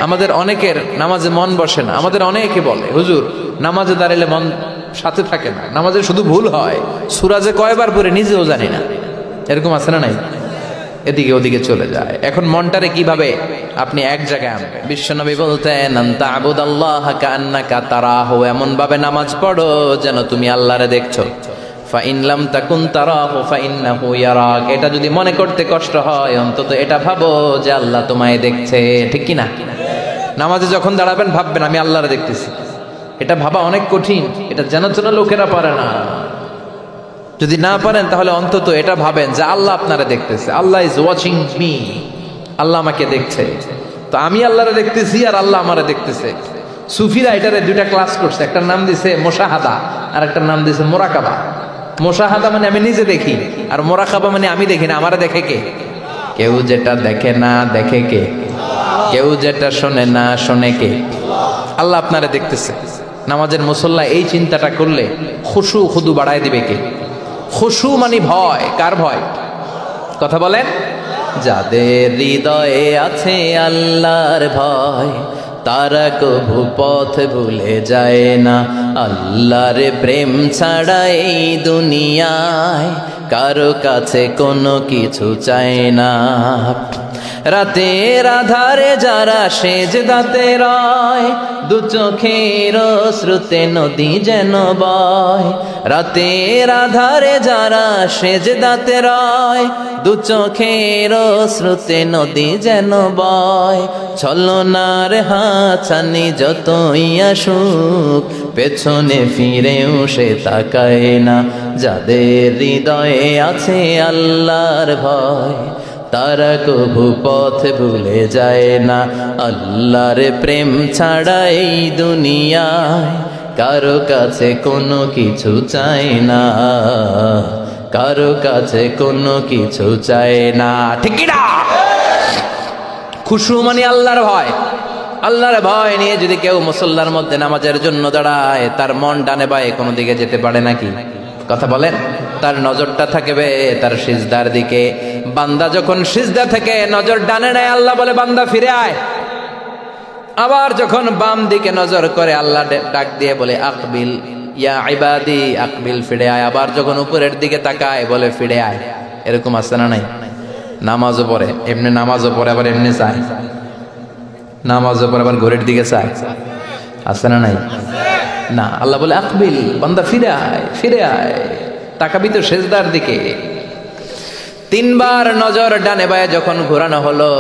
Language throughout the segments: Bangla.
আমাদের অনেকের নামাজে মন বসে না। আমাদের অনেকে বলে, হুজুর নামাজে দাঁড়ালে মন সাথে থাকে না, নামাজে শুধু ভুল হয়, সূরা যে কয়বার পড়ে নিজেও জানি না। এরকম আছে না নাই? এদিকে ওদিকে চলে যায়। এখন মনটারে কিভাবে আপনি এক জায়গায় আনবেন? বিশ্বনবী বলতেন, আনতা আবুদাল্লাহ কান্নাকা তারাহু, এমন ভাবে নামাজ পড়ো যেন তুমি আল্লাহরে দেখছো। ফাইন লাম তাকুন তারাহু ফাইন্নাহু ইয়ারাক, এটা যদি মনে করতে কষ্ট হয় অন্তত এটা ভাবো যে আল্লাহ তোমায় দেখছে। ঠিক কি না? নামাজে যখন দাঁড়াবেন ভাববেন আমি আল্লাহরে দেখতেছি। এটা ভাবা অনেক কঠিন, এটা জানা লোকেরা পারে না। যদি না পারেন তাহলে অন্তত এটা ভাবেন যে আল্লাহ আপনারা দেখতেছে। আল্লাহ ইজ ওয়াচিং মি, আল্লাহ আমাকে দেখছে। তো আমি আল্লাহরে দেখতেছি আর আল্লাহ আমারে দেখতেছে। সুফিরা এটারে দুইটা ক্লাস করছে, একটার নাম দিছে মুশাহাদা আর একটার নাম দিছে মুরাকাবা। মুশাহাদা মানে আমি নিজে দেখি, আর মুরাকাবা মানে আমি দেখি না, আমারে দেখে কে? কেউ যেটা দেখে না দেখে কে? কেউ যেটা শোনে না শোনে কে? আল্লাহ আপনারে দেখতেছে। নামাজের মুসল্লা এই চিন্তাটা করলে খুশু খুদু বাড়ায় দিবে কে? খুশু মানে ভয়। কার ভয়? কথা বলেন। যাদের হৃদয়ে আছে আল্লাহর ভয় তারা কভু পথ ভুলে যায় না। আল্লাহর প্রেম ছাড়া এই দুনিয়ায় কারো কাছে কোনো কিছু চায় না। রাতের আধারে যারা সেজদাতে রয়, দু চোখের শ্রুতে নদী যেন বয়। রাতের আধারে যারা সেজদাতে রয়, দু চোখের শ্রুতে নদী যেন বয়। ছলনার হাতছানি যতই আসুক পেছনে ফিরেও সে তাকায় না। যাদের হৃদয়ে আছে আল্লাহর ভয় তারা কভু পথ ভুলে যায় না। আল্লাহর প্রেম ছাড়া এই দুনিয়ায় কারো কাছে কোনো কিছু চায় না, কারো কাছে কোনো কিছু চায় না। ঠিক কি না? খুশু মানে আল্লাহর ভয়। আল্লাহর ভয় নিয়ে যদি কেউ মুসল্লার মধ্যে নামাজের জন্য দাঁড়ায়, তার মন ডানে বায়ে কোনো দিকে যেতে পারে নাকি? কথা বলেন। তার নজরটা থাকবে তার সিজদার দিকে। বান্দা যখন সিজদা থেকে নজর ডানে নেয়, আল্লাহ বলে বান্দা ফিরে আয়। আবার যখন বাম দিকে নজর করে আল্লাহ ডাক দিয়ে বলে আকবিল ইয়া ইবাদি, আকবিল ফিরে আয়। আবার যখন উপরের দিকে তাকায় বলে ফিরে আয়। এরকম আছে না নাই? নামাজও পড়ে এমনি, নামাজও পড়ে আবার এমনি চায়, নামাজও পড়ে আবার ঘরের দিকে চায়। আছে না নাই? না, আল্লাহ বলে আকবিল, বান্দা ফিরে আয়, ফিরে আয়, তাকাবি তো সেজদার দিকে। তিনবার নজর ডানে বায়ে যখন ঘোরানো হলো,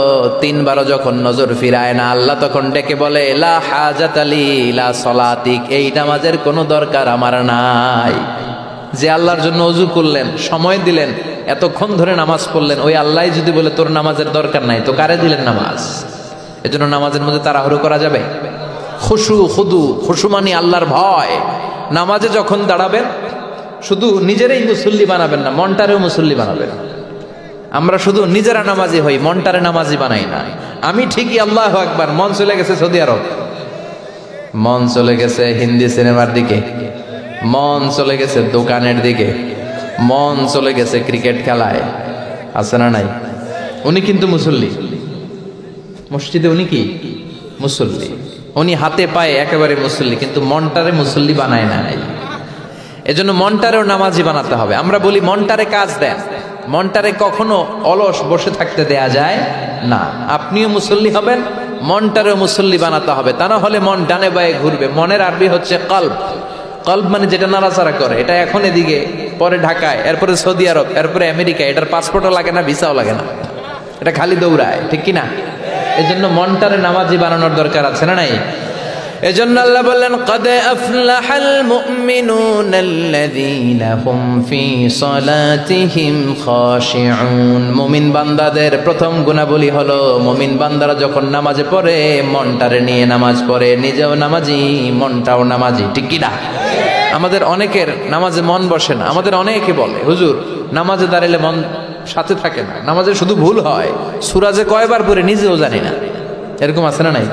তিনবারও যখন নজর ফিরায় না, আল্লাহ তখন ডেকে বলে লা হাজাত লি লা সলাতিক, এই নামাজের কোনো দরকার আমার নাই। যে আল্লাহর জন্য ওযু করলেন, সময় দিলেন, এতক্ষণ ধরে নামাজ পড়লেন, ওই আল্লাহ যদি বলে তোর নামাজের দরকার নাই, তো কারে দিলেন নামাজ? এজন্য নামাজের মধ্যে তাড়াহুড়ো করা যাবে? খুশু খুদু, খুশু মানে আল্লাহর ভয়। নামাজে যখন দাঁড়াবেন শুধু নিজেরাই মুসল্লি বানাবেন না, মনটারেও মুসল্লি বানাবেন। আমরা শুধু নিজেরা নামাজি হই, মনটারে নামাজি বানাই না। আমি ঠিকই আল্লাহু আকবার, মন চলে গেছে সৌদি আরব, মন চলে গেছে হিন্দি সিনেমার দিকে, মন চলে গেছে দোকানের দিকে, মন চলে গেছে ক্রিকেট খেলায়। আছে না নাই? উনি কিন্তু মুসল্লি, মসজিদে উনি কি মুসল্লি, উনি হাতে পায়ে একেবারে মুসল্লি, কিন্তু মনটারে মুসল্লি বানায় নাই। এজন্য মনটারেও নামাজি বানাতে হবে। আমরা বলি মনটারে কাজ দেন, মনটারে কখনো অলস বসে থাকতে দেয়া যায় না। আপনিও মুসল্লি হবেন, মনটারেও মুসল্লি বানাতে হবে, তা না হলে মন ডানে বায়ে ঘুরবে। মনের আরবি হচ্ছে কলব। কলব মানে যেটা নাড়াচাড়া করে। এটা এখন এদিকে, পরে ঢাকায়, এরপরে সৌদি আরব, এরপরে আমেরিকা। এটার পাসপোর্টও লাগে না, ভিসাও লাগে না, এটা খালি দৌড়ায়। ঠিক কিনা? এজন্য মনটারে নামাজি বানানোর দরকার আছে না নাই? এজন্য আল্লাহ বললেন কদ আফলাহাল মুমিনুনাল্লাযীনা হুম ফি সালাতিহিম খাশিউন। মুমিন বান্দাদের প্রথম গুণাবলী হলো মুমিন বান্দারা যখন নামাজে পড়ে মনটারে নিয়ে নামাজ পড়ে, নিজেও নামাজি, মনটাও নামাজি। ঠিক কি না? আমাদের অনেকের নামাজে মন বসে না। আমাদের অনেকে বলে হুজুর নামাজে দাঁড়ালে মন সাথে থাকে না, নামাজে শুধু ভুল হয়, সূরা যে কয়বার পড়ে নিজেও জানি না। এরকম আছে না নাই?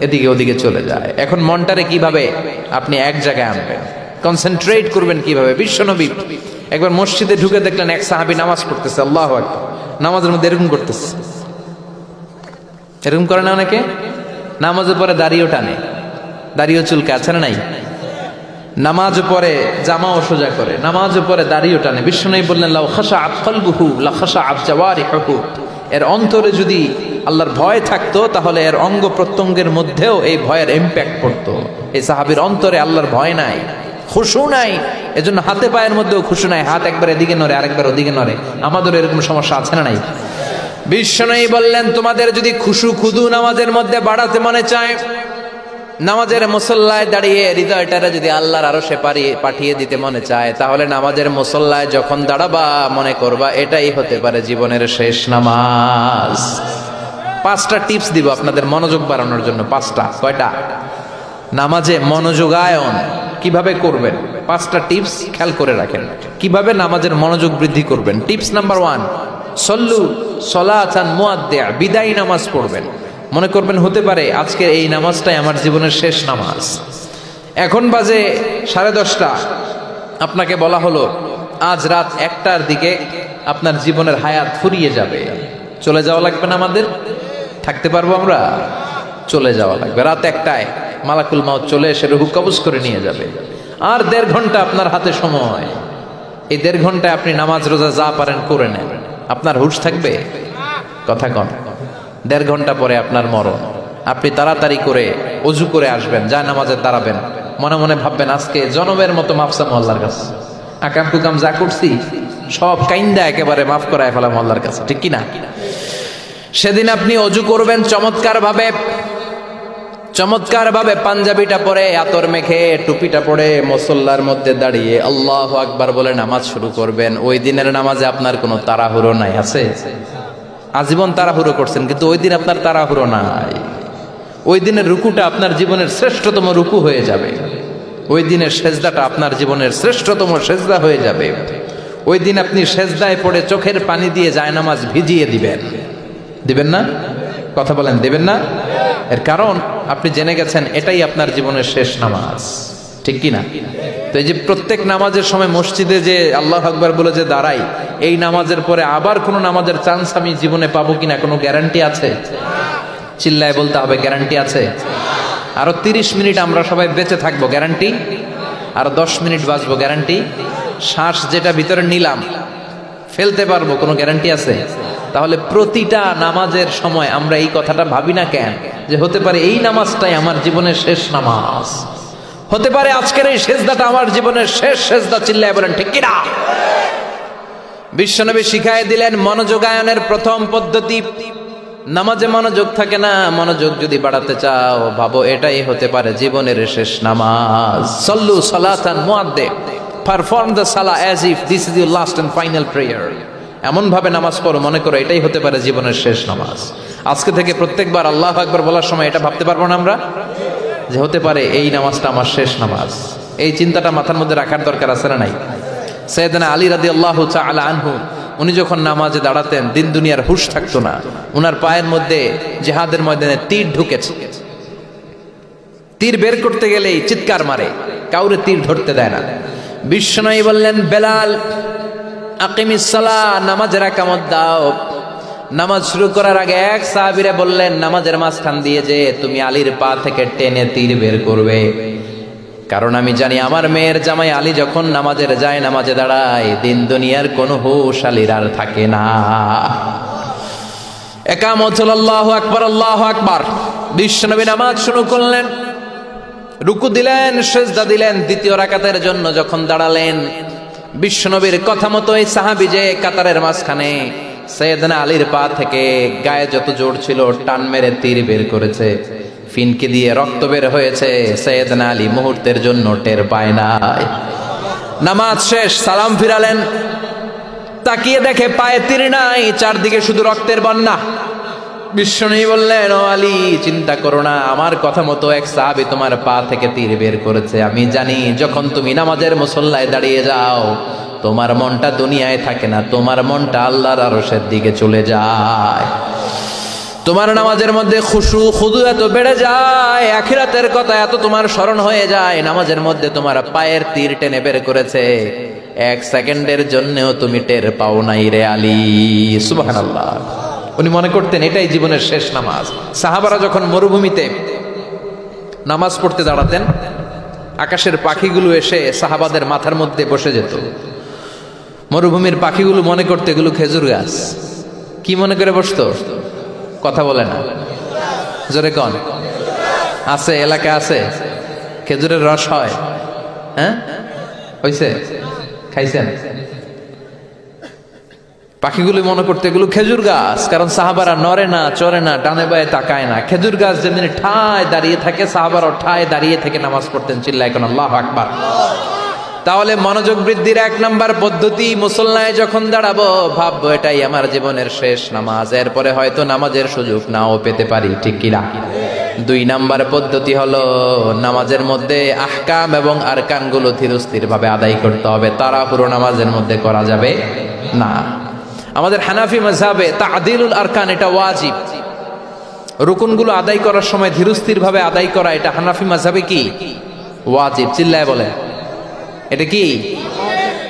এদিকে ওদিকে চলে যায়। এখন মনটারে কিভাবে আপনি এক জায়গায় আনবেন, কনসেন্ট্রেট করবেন কিভাবে? বিশ্বনবী একবার মসজিদে ঢুকে দেখলেন এক সাহাবী নামাজ পড়তেছে, আল্লাহু আকবার, নামাজের মধ্যে এরকম করতেছে। এরকম করে না অনেকে? নামাজে পরে দাড়িও টানে, দাড়িও চুলকে, আছে না নাই? নামাজ পরে জামাও সোজা করে, নামাজ পরে দাড়িও টানে। বিশ্বনবী বললেন লাউ খাশাআত কলবুহু লা খাশাআত জাওয়ারিহুহু, এর অন্তরে যদি আল্লাহর ভয় থাকতো তাহলে এর অঙ্গ প্রত্যঙ্গের মধ্যেও এই ভয়ের ইম্প্যাক্ট পড়তো। এই সাহাবীর অন্তরে আল্লাহর ভয় নাই, খুশু নাই, এজন্য হাতে পায়ের মধ্যেও খুশু নাই, হাত একবার এদিকে নড়ে আরেকবার ওদিকে নড়ে। আমাদের এরকম সমস্যা আছে না নাই? বিশ্বনবী বললেন তোমাদের যদি খুশু খুদু নামাজের মধ্যে বাড়াতে মনে চায়, নামাজের মুসল্লায় দাঁড়িয়ে হৃদয়টারে যদি আল্লাহর আরশে পাঠিয়ে দিতে মনে চায়, তাহলে নামাজের মুসল্লায় যখন দাঁড়াবা মনে করবা এটাই হতে পারে জীবনের শেষ নামাজ। 5টা টিপস দিব আপনাদের মনোযোগ বাড়ানোর জন্য। 5টা। কয়টা? নামাজে মনোযোগায়ন কিভাবে করবেন 5টা টিপস খেয়াল করে রাখেন, কিভাবে নামাজের মনোযোগ বৃদ্ধি করবেন। টিপস নাম্বার 1, সল্লু সলাতান মুআদ্দিয়া, বিদায়ী নামাজ পড়বেন। মনে করবেন হতে পারে আজকের এই নামাজটাই আমার জীবনের শেষ নামাজ। এখন বাজে 10:30, আপনাকে বলা হলো আজ রাত 1টার দিকে আপনার জীবনের হায়াত ফুরিয়ে যাবে, চলে যাওয়া লাগবে না আমাদের? থাকতে পারবো আমরা? চলে যাওয়া লাগবে। রাত 1টায় মালাকুল মাউত চলে এসে রূহ কবজ করে নিয়ে যাবে। আর 1.5 ঘন্টা আপনার হাতে সময়। এই 1.5 ঘন্টায় আপনি নামাজ রোজা যা পারেন করে নেন, আপনার হুঁশ থাকবে? কথা কন। 1.5 ঘন্টা পরে আপনার মরণ। আপনি তাড়াতাড়ি করে অজু করে আসবেন, যা নামাজে দাঁড়াবেন, মনে মনে ভাববেন আজকে জনমের মতো মাফ চামু আল্লাহর কাছে, আকাম কুকাম যা করছি সব কাইন্দা একেবারে মাফ করায় ফেলাম আল্লাহর কাছে, ঠিক কিনা? সেদিন আপনি অজু করবেন চমৎকার ভাবে পাঞ্জাবিটা পরে, আতর মেখে, টুপিটা পরে মুসল্লার মধ্যে দাঁড়িয়ে আল্লাহু আকবার বলে নামাজ শুরু করবেন। ওই দিনের নামাজে আপনার কোনো তাড়াহুড়ো নাই। আছে? আজীবন তাড়াহুড়ো করছেন, কিন্তু ওই দিন আপনার তাড়াহুড়ো নাই। ওই দিনের রুকুটা আপনার জীবনের শ্রেষ্ঠতম রুকু হয়ে যাবে। ওই দিনের সেজদাটা আপনার জীবনের শ্রেষ্ঠতম সেজদা হয়ে যাবে। ওই দিন আপনি সেজদায় পড়ে চোখের পানি দিয়ে জায়নামাজ ভিজিয়ে দিবেন না? কথা বলেন, দিবেন না? এর কারণ আপনি জেনে গেছেন এটাই আপনার জীবনের শেষ নামাজ, ঠিক কিনা? তো এই যে প্রত্যেক নামাজের সময় মসজিদে যে আল্লাহু আকবার বলে যে দাঁড়াই, এই নামাজের পরে আবার কোনো নামাজের চান্স আমি জীবনে পাবো কিনা কোনো গ্যারান্টি আছে? চিল্লায় বলতে হবে, গ্যারান্টি আছে? আরো 30 মিনিট আমরা সবাই বেঁচে থাকবো, গ্যারান্টি? আরো 10 মিনিট বাঁচবো, গ্যারান্টি? শ্বাস যেটা ভিতরে নিলাম ফেলতে পারবো, কোনো গ্যারান্টি আছে? তাহলে প্রতিটা নামাজের সময় আমরা এই কথাটা ভাবি না কেন যে হতে পারে এই নামাজটাই আমার জীবনের শেষ নামাজ, হতে পারে আজকের এই সেজদাটা আমার জীবনের শেষ সেজদা। চিল্লায় বলেন ঠিক কিনা? বিশ্বনবী শিখায় দিলেন মনোযোগায়নের প্রথম পদ্ধতি। নামাজে মনোযোগ থাকে না, মনোযোগ যদি বাড়াতে চাও ভাবো এটাই হতে পারে জীবনের শেষ নামাজ। সল্লু সালাতান মুআদ্দিয়া, পারফর্ম দ্য সালাহ as if this is your last and final prayer. এমন ভাবে নামাজ পড়ো মনে করো এটাই হতে পারে জীবনের শেষ নামাজ। আজকে থেকে প্রত্যেকবার আল্লাহু আকবার বলার সময় এটা ভাবতে পারবো না আমরা যে হতে পারে এই নামাজটা আমার শেষ নামাজ। এই চিন্তাটা মাথার মধ্যে রাখার দরকার আছে না নাই? সাইয়েদনা আলী রাদিয়াল্লাহু তাআলা আনহু, উনি যখন নামাজে দাঁড়াতেন দিন দুনিয়ার হুঁশ থাকতো না। উনার পায়ের মধ্যে জিহাদের ময়দানে তীর ঢুকেছে। তীর বের করতে গেলেই চিৎকার মারে, কাউরে তীর ধরতে দেয় না। বিশ্বনবী বললেন বেলাল আকিমিস সালাহ, নামাজের একামত দাও। নামাজ শুরু করার আগে এক সাহাবীরে বললেন নামাজের মাঝখান দিয়ে যে তুমি আলীর পা থেকে টেনে তীর বের করবে, কারণ আমি জানি আমার মেয়ের জামাই আলী যখন নামাজের যায় নামাজে দাঁড়ায় দিন দুনিয়ার কোনো হুঁশ আলীর আর থাকে না। একামত হলো আল্লাহু আকবার, আল্লাহু আকবার। বিশ্বনবী নামাজ শুরু করলেন, রুকু দিলেন, সিজদা দিলেন। দ্বিতীয় রাকাতের জন্য যখন দাঁড়ালেন বিশ্বনবীর কথা মতো এই সাহাবী যে কাতারের মাঝখানে সাইয়েদনা আলীর পা থেকে গায়ে যত জোর ছিল টান মেরে তীর বের করেছে, ফিনকি দিয়ে রক্ত বের হয়েছে। সাইয়েদনা আলী মুহূর্তের জন্য টের পায় নাই। নামাজ শেষ, সালাম ফিরালেন, তাকিয়ে দেখে পায়ে তীর নাই, চারদিকে শুধু রক্তের বন্যা। বিশ্বনবী বললেন ও আলী চিন্তা করো না, আমার কথা মতো এক সাহাবী তোমার পা থেকে তীর বের করেছে। আমি জানি যখন তুমি নামাজের মুসল্লায় দাঁড়িয়ে যাও তোমার মনটা দুনিয়ায় থাকে না, তোমার মনটা আল্লাহর আরশের দিকে চলে যায়। তোমার নামাজের মধ্যে খুশু খুদু এত বেড়ে যায়, আখিরাতের কথা এত তোমার স্মরণ হয়ে যায়, নামাজের মধ্যে তোমার পায়ের তীর টেনে বের করেছে, 1 সেকেন্ডের জন্যও তুমি টের পাও নাই রে আলী। সুবহানাল্লাহ। উনি মনে করতেন এটাই জীবনের শেষ নামাজ। সাহাবারা যখন মরুভূমিতে নামাজ পড়তে দাঁড়াতেন, আকাশের পাখিগুলো এসে সাহাবাদের মাথার মধ্যে বসে যেত। মরুভূমির পাখিগুলো মনে করতে এগুলো খেজুর গাছ। কি মনে করে বসতো? কথা বলে না, জোরে কন। আছে, এলাকায় আছে খেজুরের রস হয়? হ্যাঁ, হইছে? খাইছেন? পাখিগুলো মনে করতে এগুলো খেজুর গাছ, কারণ সাহাবারা নড়ে না, চড়ে না, ডানে বায়ে তাকায় না। খেজুর গাছ যেমনি ঠায় দাঁড়িয়ে থাকে, সাহাবারাও ঠায় দাঁড়িয়ে থেকে নামাজ পড়তেন। চিল্লায় এখন আল্লাহু আকবার। তাহলে মনোযোগ বৃদ্ধির 1 নাম্বার পদ্ধতি, মুসল্লায় যখন দাঁড়াবো ভাববো এটাই আমার জীবনের শেষ নামাজ, এরপরে হয়তো নামাজের সুযোগ নাও পেতে পারি, ঠিক কিনা? 2 নাম্বার পদ্ধতি হলো নামাজের মধ্যে আহকাম এবং আরকানগুলো ধীরস্থির ভাবে আদায় করতে হবে। তাড়াহুড়ো নামাজের মধ্যে করা যাবে না। আমাদের হানাফি মাযহাবে তা'দিলুল আরকান এটা ওয়াজিব। রুকুনগুলো আদায় করার সময় ধীরস্থির ভাবে আদায় করা, এটা হানাফি মাযহাবে কি ওয়াজিব। চিল্লায় বলে, এটা কি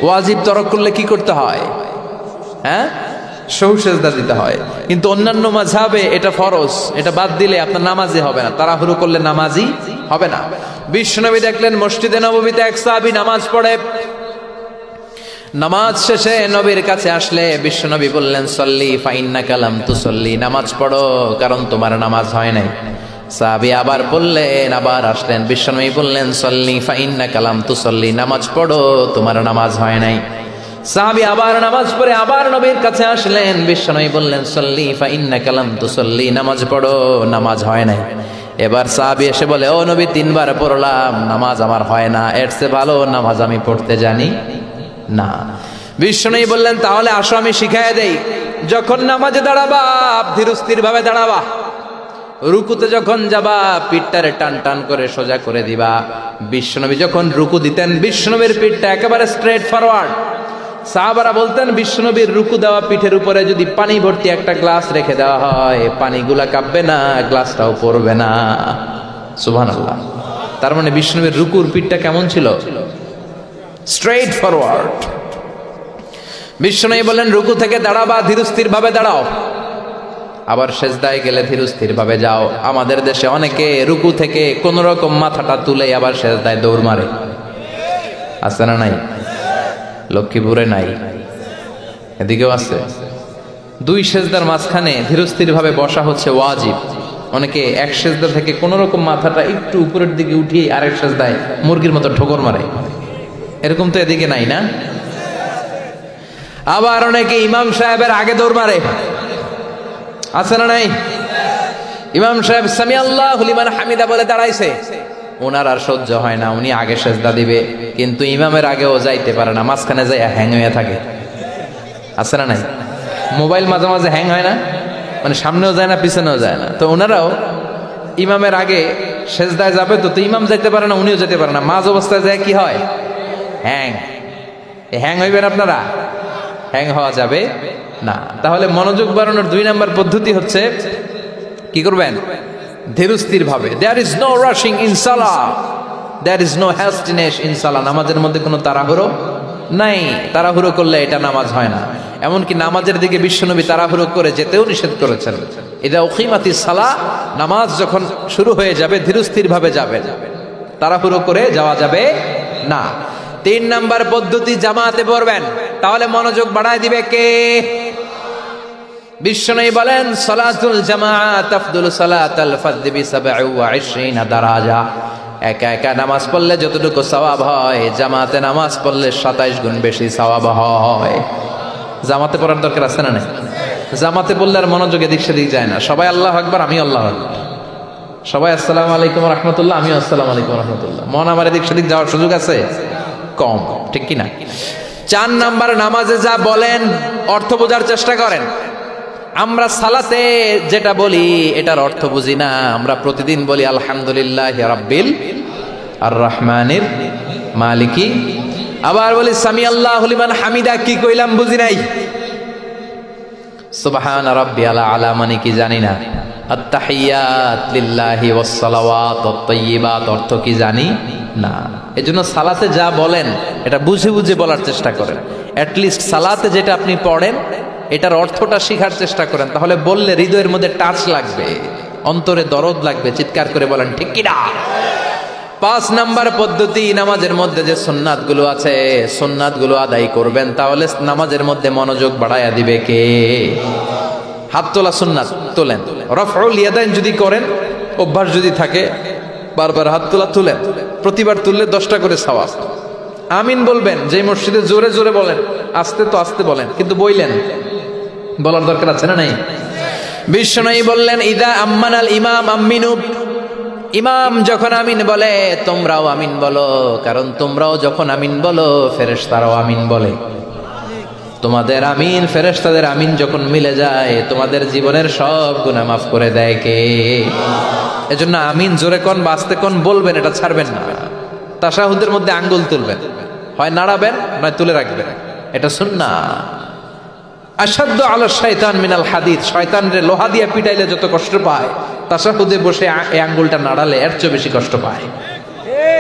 ওয়াজিব। তরক করলে কি করতে হয়? হ্যাঁ, সহু সেজদা দিতে হয়। কিন্তু অন্যান্য মাযহাবে এটা ফরজ, এটা বাদ দিলে আপনার নামাজই হবে না, তাড়াহুড়ো করলে নামাজই হবে না। বিশ্বনবী দেখলেন মসজিদে নববীতে এক সাহাবী নামাজ পড়ে। নামাজ শেষে নবীর কাছে আসলে বিশ্বনবী বললেন, সল্লি ফাইন্নাকা লাম তুসল্লি, নামাজ পড়ো কারণ তোমার নামাজ হয় নাই। সাহাবী আবার বললেন, আবার আসলেন, বিশ্বনবী বললেন, সল্লি ফাইন্নাকা লাম তুসল্লি, নামাজ পড়ো তোমার নামাজ হয় নাই। সাহাবী আবার নামাজ পড়ে আবার নবীর কাছে আসলেন, বিশ্বনবী বললেন, সল্লি ফাইন্নাকা লাম তুসল্লি, নামাজ পড়ো নামাজ হয় নাই। এবার সাহাবী এসে বলে, ও নবী 3 বার পড়লাম, নামাজ আমার হয় না, এর চেয়ে ভালো নামাজ আমি পড়তে জানি না। বিশ্বনবী বললেন, তাহলে আসো আমি শিখাইয়া দেই। যখন নামাজে দাঁড়াবা ধীরস্থির ভাবে দাঁড়াবা, রুকুতে যখন যাবা পিঠটারে টান টান করে সোজা করে দিবা। বিশ্বনবী যখন রুকু দিতেন বিশ্বনবীর পিঠটা একেবারে স্ট্রেট ফরওয়ার্ড। সাহাবারা বলতেন বিশ্বনবীর রুকু দেওয়া পিঠের উপরে যদি পানি ভর্তি একটা গ্লাস রেখে দেওয়া হয়, পানিগুলা কাঁপবে না, গ্লাসটাও পড়বে না। সুবহানাল্লাহ। তার মানে বিশ্বনবীর রুকুর পিঠটা কেমন ছিল? Straight forward. বিশ্বনবী বলেন, রুকু থেকে দাঁড়াবা ধীরস্থির ভাবে দাঁড়াও, আবার সেজদায় গেলে ধীরস্থির ভাবে যাও। আমাদের দেশে অনেকে রুকু থেকে কোন রকম মাথাটা তুলে আবার সেজদায় দৌড় মারে, আছে না নাই? লক্ষ্মীপুরে নাই, এদিকেও আছে। 2 সেজদার মাঝখানে ধীরস্থির ভাবে বসা হচ্ছে ওয়াজিব। অনেকে এক সেজদা থেকে কোন রকম মাথাটা একটু উপরের দিকে উঠিয়ে আরেক সেজদায় মুরগির মতো ঠোকর মারে, এরকম তো এদিকে নাই না? আবার অনেকে ইমাম সাহেবের আগে দৌড় মারে, আছে না নাই? ইমাম সাহেব সামি আল্লাহু লিমান হামিদা বলে দাঁড়াইছে, ওনার আর সহ্য হয় না, উনি আগে সেজদা দিবে, কিন্তু ইমামের আগেও যাইতে পারে না, মাঝখানে যাই হ্যাং হয়ে থাকে, আছে না নাই? মোবাইল মাঝে মাঝে হ্যাং হয় না, মানে সামনেও যায় না পিছনেও যায় না। তো ওনারাও ইমামের আগে সেজদায় যাবে, তো ইমাম যাইতে পারে না, উনিও যেতে পারে না, মাঝ অবস্থায় যায় কি হয়? হ্যাং। হ্যাং হইবেন আপনারা? হ্যাং হওয়া যাবে না। তাহলে মনোযোগ বাড়ানোর 2 নাম্বার পদ্ধতি হচ্ছে কি করবেন? ধীরস্থির ভাবে। There is no rushing in salah, there is no hastiness in salah। নামাজের মধ্যে কোনো তাড়াহুড়ো নাই। তাড়াহুড়ো করলে এটা নামাজ হয় না। এমনকি নামাজের দিকে বিশ্বনবী তাড়াহুড়ো করে যেতেও নিষেধ করেছেন। ইদা উকিমাতিস সালাহ, নামাজ যখন শুরু হয়ে যাবে ধীরস্থির ভাবে যাবে, তাড়াহুড়ো করে যাওয়া যাবে না। 3 নাম্বার পদ্ধতি, জামাতে পড়বেন, তাহলে মনোযোগ বাড়ায় দিবে কে? বিশ্বনবী বলেন, সালাতুল জামাআত আফদলু সালাতাল ফারদি বি 27 দারাজা। একা একা নামাজ পড়লে যতটুকু সওয়াব হয়, জামাতে নামাজ পড়লে 27 গুণ বেশি সওয়াব হয়। জামাতে পড়ার দরকার আছে না নাই? জামাতে পড়লে আর মনোযোগ এদিক সেদিক যায় না। সবাই আল্লাহু আকবার, আমি আল্লাহু আকবার, সবাই আসসালামু আলাইকুম ওয়া রাহমাতুল্লাহ, আমি আসসালামু আলাইকুম ওয়া রাহমাতুল্লাহ। মন আমার এদিক সেদিক যাওয়ার সুযোগ আছে? কম, ঠিক কি না? 4 নাম্বার, নামাজে যা বলেন অর্থ বোঝার চেষ্টা করেন। আমরা সালাতে যেটা বলি এটার অর্থ বুঝি না। আমরা প্রতিদিন বলি আলহামদুলিল্লাহি রাব্বিল আর রহমানির মালিকি, আবার বলি সামি আল্লাহু লিমান হামিদা, কি কইলাম বুঝি নাই। সুবহান রাব্বিয়াল আলা মানে কি জানি না। আত-তাহিয়াত লিল্লাহি ওয়াস সালাওয়াত ওয়াত তাইয়্যিবাত অর্থ কি জানি না। এজন্য সালাতে যা বলেন এটা বুঝে বুঝে বলার চেষ্টা করেন। অ্যাট লিস্ট সালাতে যেটা আপনি পড়েন এটার অর্থটা শিখার চেষ্টা করেন, তাহলে বললে হৃদয়ের মধ্যে টাচ লাগবে, অন্তরে দরদ লাগবে, চিৎকার করে বলেন ঠিক কিনা। 5 নাম্বার পদ্ধতি, নামাজের মধ্যে যে সুন্নাতগুলো আছে সুন্নাতগুলো আদায় করবেন, তাহলে নামাজের মধ্যে মনোযোগ বাড়ায়া দিবে কে? হাত তোলা সুন্নাত, তোলেন। রফউল ইয়াদাইন যদি করেন, অভ্যাস যদি থাকে, বারবার হাত তোলা তুলেন, প্রতিবার তুললে 10টা করে সওয়াব। আমিন বলবেন, যে মসজিদে জোরে জোরে বলেন, আস্তে তো আস্তে বলেন, কিন্তু বইলেন, বলার দরকার আছে না নাই? বিশ্বনবী বললেন, ইদা আম্মানাল ইমাম আমিনু, ইমাম যখন আমিন বলে তোমরাও আমিন বলো, কারণ তোমরাও যখন আমিন বলো ফেরেশতারাও আমিন বলে। তোমাদের আমিন ফেরেশতাদের আমিন যখন মিলে যায়, তোমাদের জীবনের সব গুনাহ মাফ করে দেয় কে? এজন্য আমিন জোরে কোন বাস্তে কোন বলবেন, এটা ছাড়বেন না। তাশাহুদের মধ্যে আঙ্গুল তুলবেন, হয় নাড়াবেন নয় তুলে রাখবেন, এটা সুন্নাহ। আশাদ্দু আলা শাইতান মিনাল হাদিদ, শয়তানরে লোহা দিয়ে পিটাইলে যত কষ্ট পায়, তাশাহুদে বসে এই আঙ্গুলটা নাড়ালে এর চেয়ে বেশি কষ্ট পায়।